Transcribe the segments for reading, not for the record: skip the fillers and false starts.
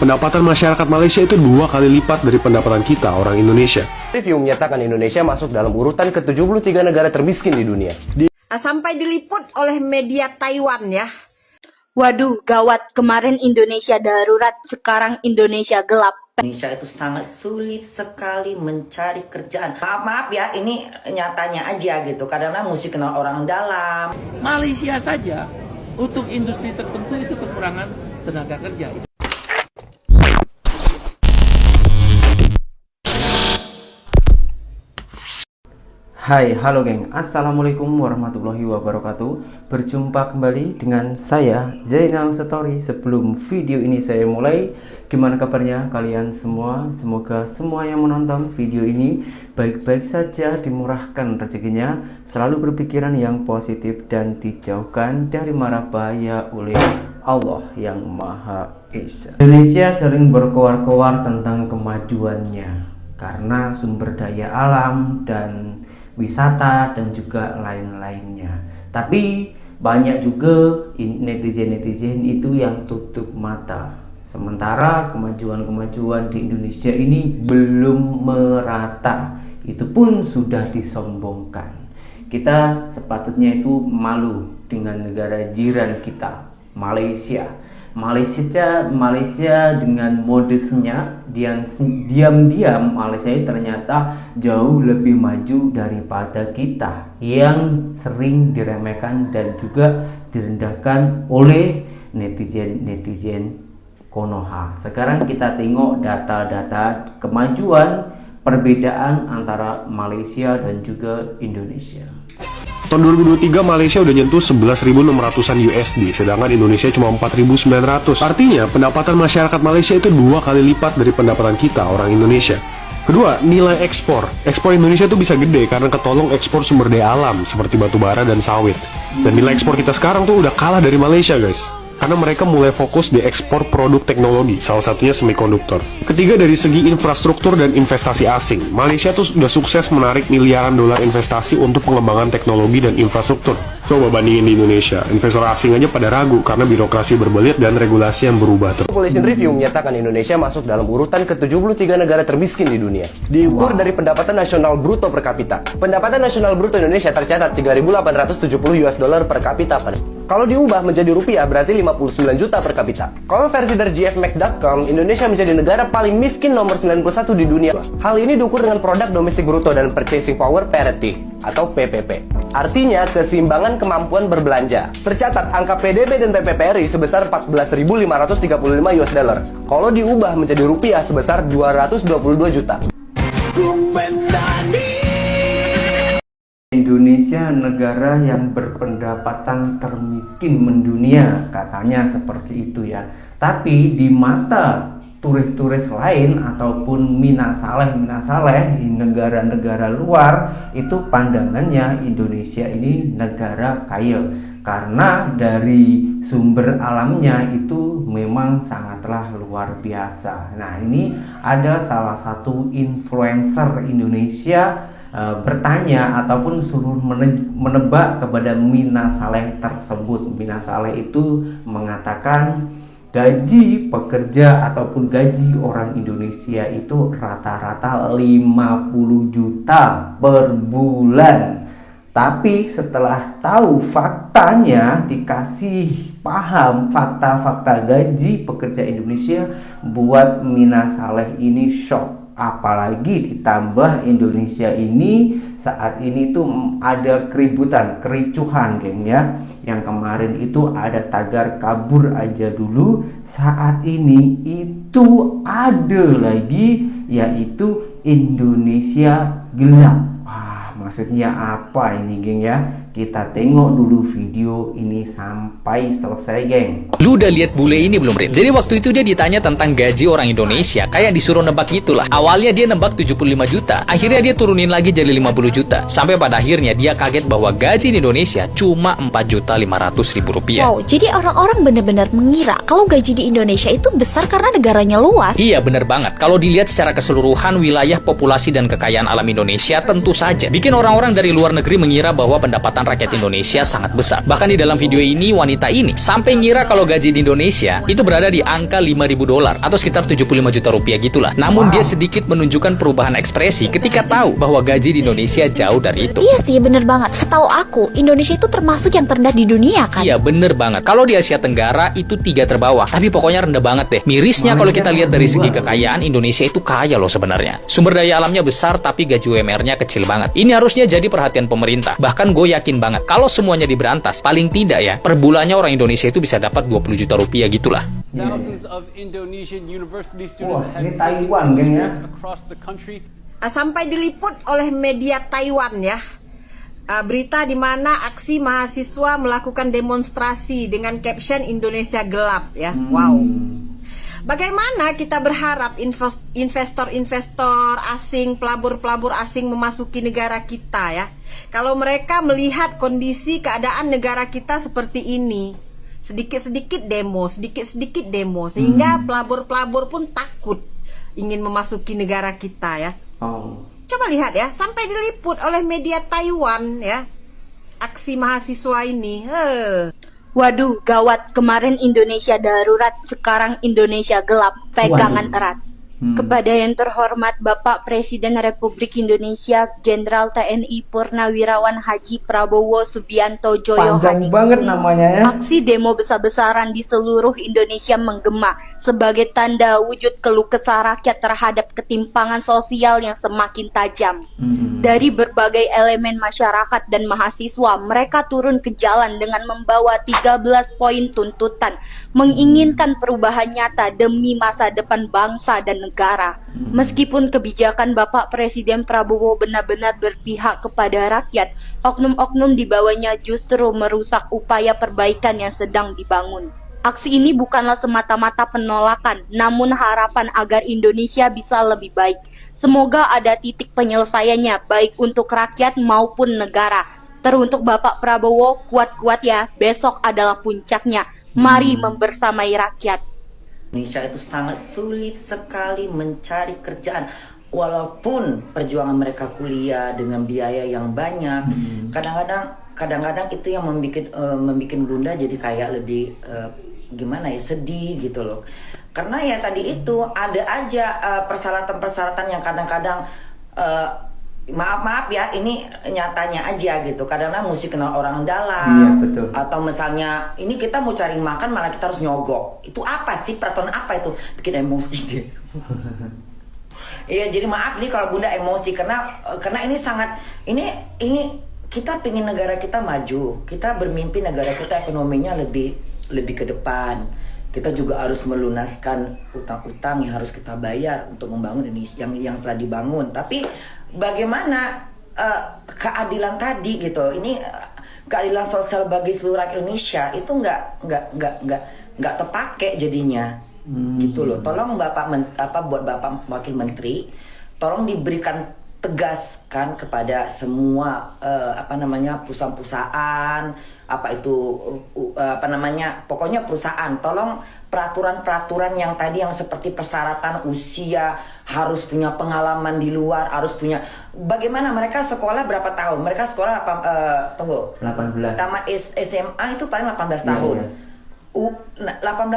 Pendapatan masyarakat Malaysia itu 2 kali lipat dari pendapatan kita, orang Indonesia. Review menyatakan Indonesia masuk dalam urutan ke-73 negara termiskin di dunia. Sampai diliput oleh media Taiwan ya. Waduh, gawat. Kemarin Indonesia darurat, sekarang Indonesia gelap. Indonesia itu sangat sulit sekali mencari kerjaan. Maaf ya, ini nyatanya aja gitu. Kadang-kadang mesti kenal orang dalam. Malaysia saja untuk industri tertentu itu kekurangan tenaga kerja. Hai, halo geng, assalamualaikum warahmatullahi wabarakatuh. Berjumpa kembali dengan saya Zainal Story. Sebelum video ini saya mulai, gimana kabarnya kalian semua? Semoga semua yang menonton video ini baik-baik saja, dimurahkan rezekinya, selalu berpikiran yang positif dan dijauhkan dari mara bahaya oleh Allah yang Maha Esa. Indonesia sering berkoar-koar tentang kemajuannya karena sumber daya alam dan wisata dan juga lain-lainnya. Tapi banyak juga netizen-netizen itu yang tutup mata. Sementara kemajuan-kemajuan di Indonesia ini belum merata. Itu pun sudah disombongkan. Kita sepatutnya itu malu dengan negara jiran kita, Malaysia. Malaysia dengan modusnya diam-diam Malaysia ternyata jauh lebih maju daripada kita yang sering diremehkan dan juga direndahkan oleh netizen Konoha. Sekarang kita tengok data-data kemajuan perbedaan antara Malaysia dan juga Indonesia. Tahun 2023 Malaysia udah nyentuh 11.600-an USD, sedangkan Indonesia cuma 4.900. Artinya pendapatan masyarakat Malaysia itu 2 kali lipat dari pendapatan kita, orang Indonesia. Kedua, nilai ekspor. Ekspor Indonesia tuh bisa gede karena ketolong ekspor sumber daya alam seperti batu bara dan sawit. Dan nilai ekspor kita sekarang tuh udah kalah dari Malaysia, guys. Karena mereka mulai fokus di ekspor produk teknologi, salah satunya semikonduktor. Ketiga, dari segi infrastruktur dan investasi asing, Malaysia tuh sudah sukses menarik miliaran dolar investasi untuk pengembangan teknologi dan infrastruktur. Coba bandingin di Indonesia, investor asing aja pada ragu karena birokrasi berbelit dan regulasi yang berubah terus. Population Review menyatakan Indonesia masuk dalam urutan ke-73 negara termiskin di dunia. Diukur dari pendapatan nasional bruto per kapita. Pendapatan nasional bruto Indonesia tercatat 3.870 US dollar per kapita. Kalau diubah menjadi rupiah berarti 59 juta per kapita. Kalau versi dari gfmac.com, Indonesia menjadi negara paling miskin nomor 91 di dunia. Hal ini diukur dengan produk domestik bruto dan purchasing power parity atau PPP. Artinya keseimbangan kemampuan berbelanja. Tercatat angka PDB dan PPPRI sebesar 14.535 US dollar. Kalau diubah menjadi rupiah sebesar 222 juta. Indonesia negara yang berpendapatan termiskin mendunia, katanya seperti itu ya. Tapi di mata turis-turis lain ataupun mina saleh di negara-negara luar, itu pandangannya Indonesia ini negara kaya karena dari sumber alamnya itu memang sangatlah luar biasa. Nah, ini ada salah satu influencer Indonesia bertanya ataupun suruh menebak kepada Mina Saleh tersebut. Mina Saleh itu mengatakan gaji pekerja ataupun gaji orang Indonesia itu rata-rata 50 juta per bulan. Tapi setelah tahu faktanya, dikasih paham fakta-fakta gaji pekerja Indonesia, buat Mina Saleh ini shock. Apalagi ditambah Indonesia ini saat ini tuh ada kericuhan geng ya. Yang kemarin itu ada tagar kabur aja dulu, saat ini itu ada lagi yaitu Indonesia gelap. Wah, maksudnya apa ini geng ya? Kita tengok dulu video ini sampai selesai geng. Lu udah lihat bule ini belum, Rin? Jadi waktu itu dia ditanya tentang gaji orang Indonesia, kayak disuruh nebak gitulah. Awalnya dia nebak 75 juta, akhirnya dia turunin lagi jadi 50 juta. Sampai pada akhirnya dia kaget bahwa gaji di Indonesia cuma 4.500.000 rupiah. Wow, jadi orang-orang benar-benar mengira kalau gaji di Indonesia itu besar karena negaranya luas. Iya, bener banget. Kalau dilihat secara keseluruhan wilayah, populasi, dan kekayaan alam Indonesia, tentu saja bikin orang-orang dari luar negeri mengira bahwa pendapatan pendapatan rakyat Indonesia sangat besar. Bahkan di dalam video ini, wanita ini sampai ngira kalau gaji di Indonesia itu berada di angka 5.000 dolar atau sekitar 75 juta rupiah gitulah. Namun dia sedikit menunjukkan perubahan ekspresi ketika tahu bahwa gaji di Indonesia jauh dari itu. Iya sih, bener banget. Setahu aku, Indonesia itu termasuk yang terendah di dunia kan? Iya, bener banget. Kalau di Asia Tenggara itu 3 terbawah, tapi pokoknya rendah banget deh. Mirisnya kalau kita lihat dari segi kekayaan, Indonesia itu kaya loh sebenarnya. Sumber daya alamnya besar, tapi gaji UMR-nya kecil banget. Ini harusnya jadi perhatian pemerintah. Bahkan gue yakin banget, kalau semuanya diberantas, paling tidak ya, per bulannya orang Indonesia itu bisa dapat 20 juta rupiah gitulah. Wah, ini Taiwan geng ya. Sampai diliput oleh media Taiwan ya. Berita di mana aksi mahasiswa melakukan demonstrasi dengan caption Indonesia gelap ya. Wow. Bagaimana kita berharap investor-investor asing, pelabur-pelabur asing memasuki negara kita ya? Kalau mereka melihat kondisi keadaan negara kita seperti ini, sedikit-sedikit demo, sehingga pelabur-pelabur pun takut ingin memasuki negara kita ya. Coba lihat ya, sampai diliput oleh media Taiwan ya, aksi mahasiswa ini. Waduh, gawat. Kemarin Indonesia darurat, sekarang Indonesia gelap. Pegangan erat. Kepada yang terhormat Bapak Presiden Republik Indonesia Jenderal TNI Purnawirawan Haji Prabowo Subianto Joyo Panjang banget namanya ya. Aksi demo besar-besaran di seluruh Indonesia menggema sebagai tanda wujud keluh kesah rakyat terhadap ketimpangan sosial yang semakin tajam. Dari berbagai elemen masyarakat dan mahasiswa, mereka turun ke jalan dengan membawa 13 poin tuntutan, menginginkan perubahan nyata demi masa depan bangsa dan negara. Meskipun kebijakan Bapak Presiden Prabowo benar-benar berpihak kepada rakyat, oknum-oknum di bawahnya justru merusak upaya perbaikan yang sedang dibangun. Aksi ini bukanlah semata-mata penolakan, namun harapan agar Indonesia bisa lebih baik. Semoga ada titik penyelesaiannya, baik untuk rakyat maupun negara. Teruntuk Bapak Prabowo, kuat-kuat ya, besok adalah puncaknya. Mari membersamai rakyat. Indonesia itu sangat sulit sekali mencari kerjaan. Walaupun perjuangan mereka kuliah dengan biaya yang banyak, kadang-kadang itu yang membuat Bunda jadi kayak lebih gimana ya, sedih gitu loh. Karena ya tadi itu ada aja persyaratan-persyaratan yang kadang-kadang maaf ya, ini nyatanya aja gitu. Kadang-kadang mesti kenal orang dalam. Iya, betul. Atau misalnya ini kita mau cari makan malah kita harus nyogok. Itu apa sih, peraturan apa itu? Bikin emosi deh. Iya, jadi maaf nih kalau Bunda emosi karena ini sangat ini kita pengen negara kita maju. Kita bermimpi negara kita ekonominya lebih ke depan. Kita juga harus melunaskan utang-utang yang harus kita bayar untuk membangun ini yang telah dibangun. Tapi bagaimana keadilan tadi gitu? Ini keadilan sosial bagi seluruh rakyat Indonesia itu nggak terpakai jadinya, gitu loh. Tolong buat Bapak Wakil Menteri, tolong diberikan tegaskan kepada semua perusahaan-perusahaan pokoknya perusahaan, tolong peraturan-peraturan yang tadi yang seperti persyaratan usia, harus punya pengalaman di luar, harus punya bagaimana mereka sekolah berapa tahun, mereka sekolah 18 tamat SMA itu paling 18 tahun. 18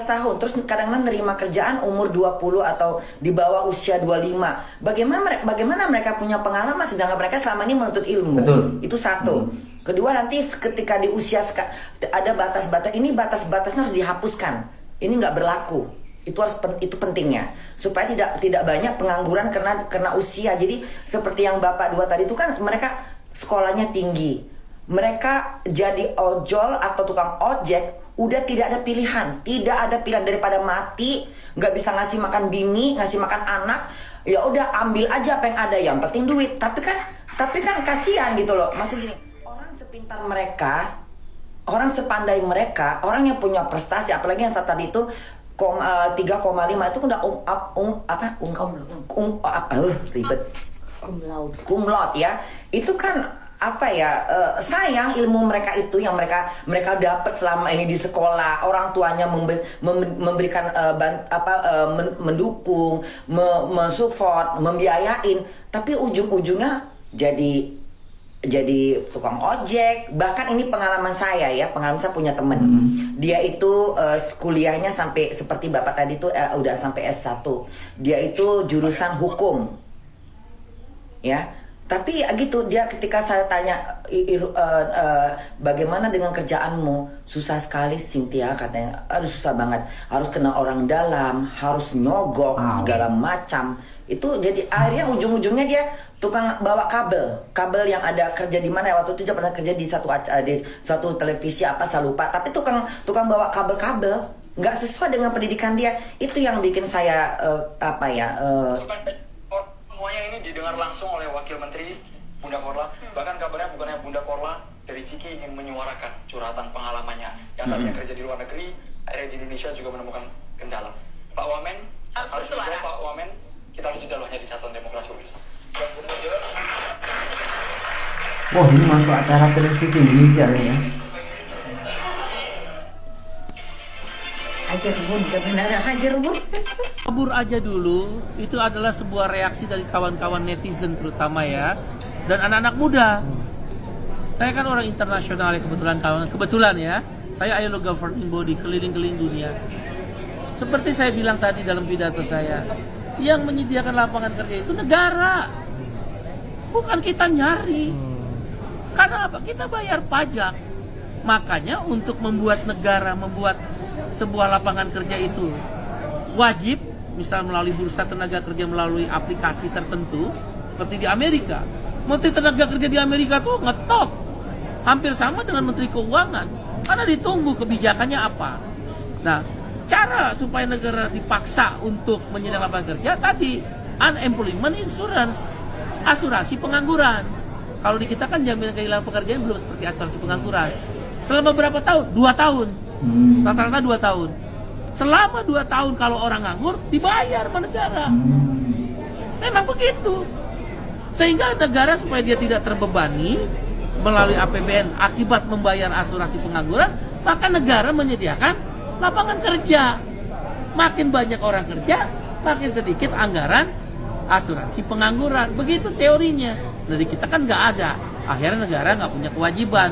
tahun, terus kadang-kadang nerima kerjaan umur 20 atau di bawah usia 25. Bagaimana mereka punya pengalaman sedangkan mereka selama ini menuntut ilmu. Betul. Itu satu. Kedua, nanti ketika di usia ada batas-batas, ini batas-batasnya harus dihapuskan. Ini nggak berlaku. Itu pentingnya supaya tidak banyak pengangguran karena usia. Jadi seperti yang Bapak dua tadi itu kan mereka sekolahnya tinggi. Mereka jadi ojol atau tukang ojek, udah tidak ada pilihan daripada mati, nggak bisa ngasih makan bini, ngasih makan anak, ya udah ambil aja apa yang ada, yang penting duit. Tapi kan kasihan gitu loh. Maksud gini, orang sepintar mereka, orang sepandai mereka, orang yang punya prestasi, apalagi yang saat tadi itu 3,5 itu udah ribet. Cum laude ya. Itu kan sayang ilmu mereka itu yang mereka dapat selama ini di sekolah, orang tuanya memberikan mendukung, mensupport, membiayain, tapi ujung-ujungnya jadi jadi tukang ojek. Bahkan ini pengalaman saya ya, pengalaman saya punya temen. Dia itu kuliahnya sampai seperti Bapak tadi tuh udah sampai S1. Dia itu jurusan hukum. Ya. Tapi gitu, dia ketika saya tanya bagaimana dengan kerjaanmu, susah sekali Cynthia katanya. Aduh susah banget, harus kenal orang dalam, harus nyogok segala macam. Itu jadi akhirnya ujung-ujungnya dia tukang bawa kabel yang ada kerja di mana ya, waktu itu dia pernah kerja di satu televisi apa saya lupa. Tapi tukang bawa kabel nggak sesuai dengan pendidikan dia. Itu yang bikin saya semuanya ini didengar langsung oleh Wakil Menteri Bunda Korla. Bahkan kabarnya bukannya Bunda Korla dari Ciki ingin menyuarakan curhatan pengalamannya yang tadinya kerja di luar negeri, akhirnya di Indonesia juga menemukan kendala. Pak Wamen, harus dijawab Pak Wamen, kita harus jeda hanya di Satuan Demokrasi Indonesia. Wah, ini masuk acara televisi Indonesia ya. Hajar Bun, kebenaran Hajar Bun. Kabur aja dulu, itu adalah sebuah reaksi dari kawan-kawan netizen terutama ya, dan anak-anak muda. Saya kan orang internasional ya, kebetulan ya, saya ILO governing body keliling-keliling dunia. Seperti saya bilang tadi dalam pidato saya, yang menyediakan lapangan kerja itu negara, bukan kita nyari. Karena apa? Kita bayar pajak. Makanya untuk membuat negara, membuat sebuah lapangan kerja itu wajib, misal melalui bursa tenaga kerja melalui aplikasi tertentu seperti di Amerika. Menteri tenaga kerja di Amerika tuh ngetop, hampir sama dengan Menteri Keuangan, karena ditunggu kebijakannya apa. Nah, cara supaya negara dipaksa untuk menyediakan lapangan kerja tadi, unemployment insurance, asuransi pengangguran. Kalau di kita kan jaminan kehilangan pekerjaan belum seperti asuransi pengangguran. Selama berapa tahun? 2 tahun. Rata-rata 2 tahun. Selama 2 tahun kalau orang nganggur dibayar sama negara. Memang begitu. Sehingga negara supaya dia tidak terbebani melalui APBN akibat membayar asuransi pengangguran, maka negara menyediakan lapangan kerja. Makin banyak orang kerja, makin sedikit anggaran asuransi pengangguran. Begitu teorinya. Dari kita kan nggak ada. Akhirnya negara nggak punya kewajiban.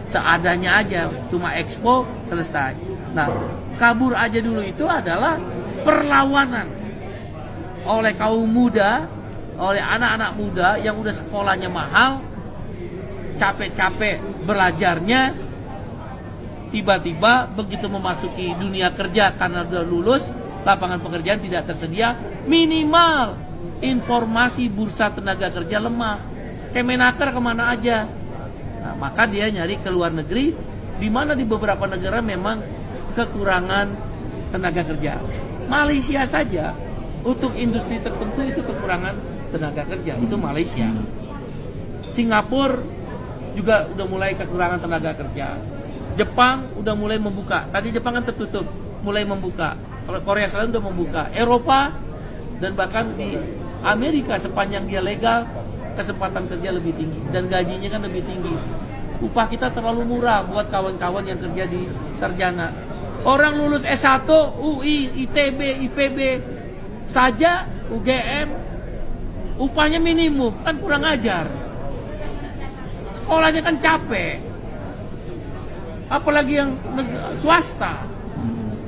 Seadanya aja, cuma expo, selesai. Nah, kabur aja dulu itu adalah perlawanan oleh kaum muda, oleh anak-anak muda yang udah sekolahnya mahal, capek-capek belajarnya, tiba-tiba begitu memasuki dunia kerja karena udah lulus, lapangan pekerjaan tidak tersedia, minimal informasi bursa tenaga kerja lemah. Kemenaker kemana aja? Nah, maka dia nyari ke luar negeri, di mana di beberapa negara memang kekurangan tenaga kerja. Malaysia saja untuk industri tertentu itu kekurangan tenaga kerja, itu Malaysia. Singapura juga udah mulai kekurangan tenaga kerja. Jepang udah mulai membuka. Tadi Jepang kan tertutup, mulai membuka. Kalau Korea Selatan udah membuka. Eropa dan bahkan di Amerika sepanjang dia legal, kesempatan kerja lebih tinggi dan gajinya kan lebih tinggi. Upah kita terlalu murah buat kawan-kawan yang kerja di sarjana. Orang lulus S1, UI, ITB, IPB saja, UGM, upahnya minimum, kan kurang ajar. Sekolahnya kan capek. Apalagi yang swasta.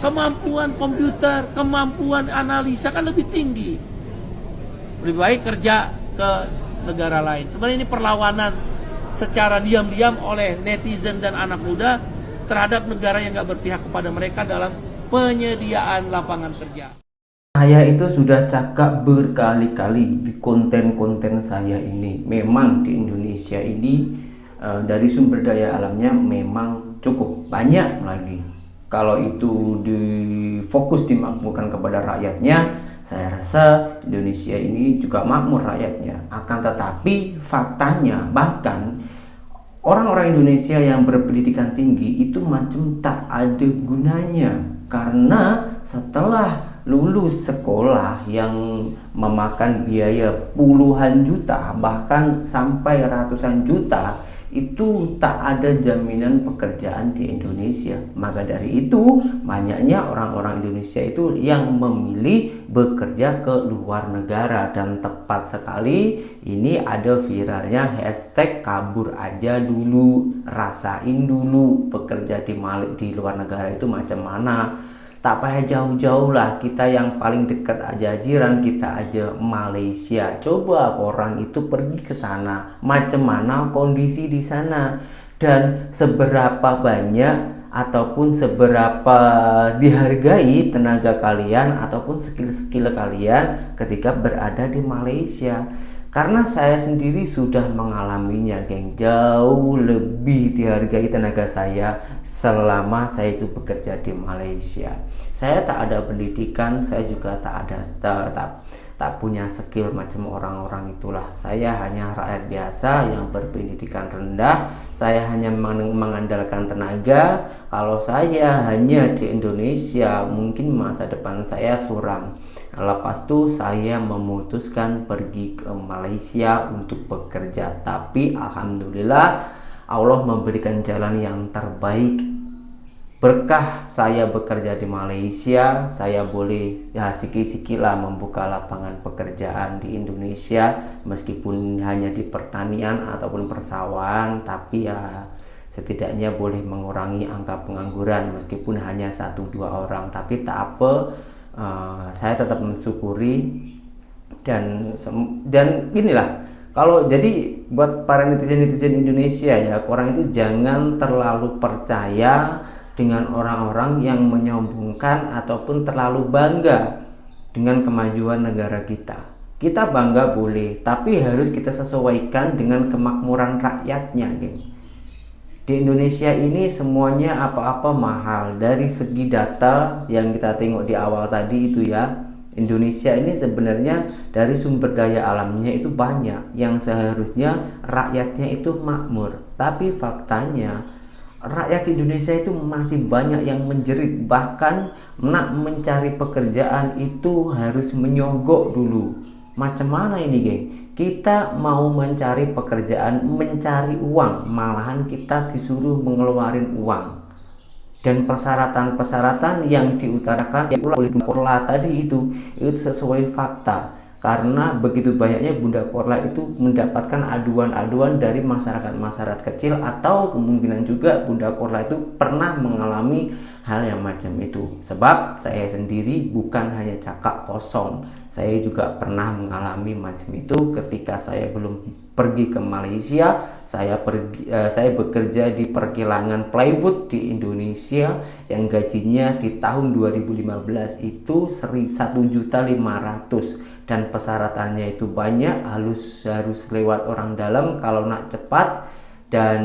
Kemampuan komputer, kemampuan analisa kan lebih tinggi. Lebih baik kerja ke negara lain. Sebenarnya ini perlawanan secara diam-diam oleh netizen dan anak muda terhadap negara yang gak berpihak kepada mereka dalam penyediaan lapangan kerja. Saya itu sudah cakap berkali-kali di konten-konten saya ini. Memang di Indonesia ini dari sumber daya alamnya memang cukup banyak lagi. Kalau itu difokus dimakmurkan kepada rakyatnya, saya rasa Indonesia ini juga makmur rakyatnya. Akan tetapi faktanya bahkan orang-orang Indonesia yang berpendidikan tinggi itu macam tak ada gunanya. Karena setelah lulus sekolah yang memakan biaya puluhan juta bahkan sampai ratusan juta, itu tak ada jaminan pekerjaan di Indonesia. Maka dari itu banyaknya orang-orang Indonesia itu yang memilih bekerja ke luar negara. Dan tepat sekali ini ada viralnya hashtag kabur aja dulu, rasain dulu bekerja di luar negara itu macam mana. Tak payah jauh-jauh lah, kita yang paling dekat aja, jiran kita aja, Malaysia. Coba orang itu pergi ke sana, macam mana kondisi di sana, dan seberapa banyak ataupun seberapa dihargai tenaga kalian ataupun skill-skill kalian ketika berada di Malaysia. Karena saya sendiri sudah mengalaminya, geng. Jauh lebih dihargai tenaga saya selama saya itu bekerja di Malaysia. Saya tak ada pendidikan, saya juga tak punya skill macam orang-orang itulah. Saya hanya rakyat biasa yang berpendidikan rendah. Saya hanya mengandalkan tenaga. Kalau saya hanya di Indonesia, mungkin masa depan saya suram. Lepas itu saya memutuskan pergi ke Malaysia untuk bekerja. Tapi alhamdulillah Allah memberikan jalan yang terbaik. Berkah saya bekerja di Malaysia, saya boleh ya sikit-sikitlah membuka lapangan pekerjaan di Indonesia, meskipun hanya di pertanian ataupun persawahan, tapi ya setidaknya boleh mengurangi angka pengangguran meskipun hanya 1-2 orang. Tapi tak apa, saya tetap mensyukuri. Dan inilah, kalau jadi buat para netizen Indonesia ya, orang itu jangan terlalu percaya dengan orang-orang yang menyombongkan ataupun terlalu bangga dengan kemajuan negara kita. Kita bangga boleh, tapi harus kita sesuaikan dengan kemakmuran rakyatnya, geng. Di Indonesia ini semuanya apa-apa mahal. Dari segi data yang kita tengok di awal tadi itu ya, Indonesia ini sebenarnya dari sumber daya alamnya itu banyak, yang seharusnya rakyatnya itu makmur. Tapi faktanya rakyat Indonesia itu masih banyak yang menjerit. Bahkan nak mencari pekerjaan itu harus menyogok dulu. Macam mana ini, geng? Kita mau mencari pekerjaan, mencari uang, malahan kita disuruh mengeluarin uang. Dan persyaratan-persyaratan yang diutarakan oleh Bunda Korla tadi itu sesuai fakta. Karena begitu banyaknya Bunda Korla itu mendapatkan aduan-aduan dari masyarakat kecil, atau kemungkinan juga Bunda Korla itu pernah mengalami hal yang macam itu. Sebab saya sendiri bukan hanya cakap kosong, saya juga pernah mengalami macam itu ketika saya belum pergi ke Malaysia. Saya bekerja di perkilangan plywood di Indonesia yang gajinya di tahun 2015 itu 1.500.000, dan persyaratannya itu banyak, harus lewat orang dalam kalau nak cepat, dan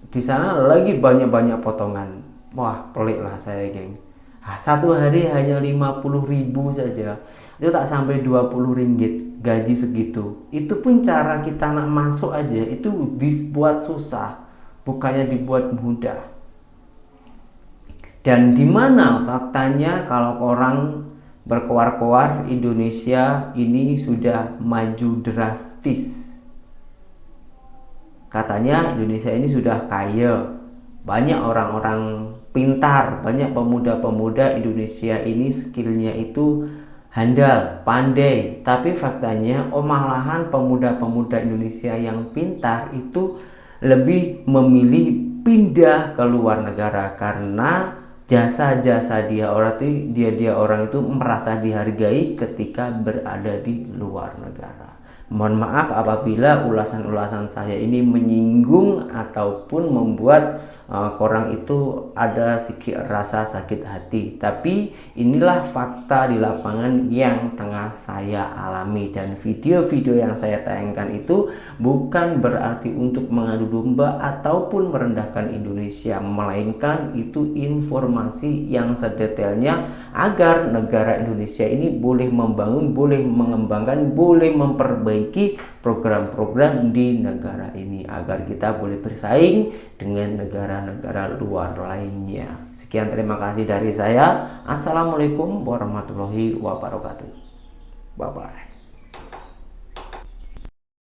di sana lagi banyak potongan. Wah, pelik lah saya, geng. Satu hari hanya 50.000 saja, itu tak sampai 20 ringgit gaji segitu. Itu pun cara kita nak masuk aja itu dibuat susah, bukannya dibuat mudah. Dan dimana faktanya kalau orang berkoar-koar Indonesia ini sudah maju drastis. Katanya Indonesia ini sudah kaya, banyak orang-orang pintar, banyak pemuda-pemuda Indonesia ini skillnya itu handal, pandai. Tapi faktanya malahan pemuda-pemuda Indonesia yang pintar itu lebih memilih pindah ke luar negara karena jasa-jasa dia orang itu merasa dihargai ketika berada di luar negara. Mohon maaf apabila ulasan-ulasan saya ini menyinggung ataupun membuat orang itu ada sedikit rasa sakit hati. Tapi inilah fakta di lapangan yang tengah saya alami, dan video-video yang saya tayangkan itu bukan berarti untuk mengadu domba ataupun merendahkan Indonesia, melainkan itu informasi yang sedetailnya agar negara Indonesia ini boleh membangun, boleh mengembangkan, boleh memperbaiki program-program di negara ini agar kita boleh bersaing dengan negara-negara luar lainnya. Sekian, terima kasih dari saya. Assalamualaikum warahmatullahi wabarakatuh. Bye bye.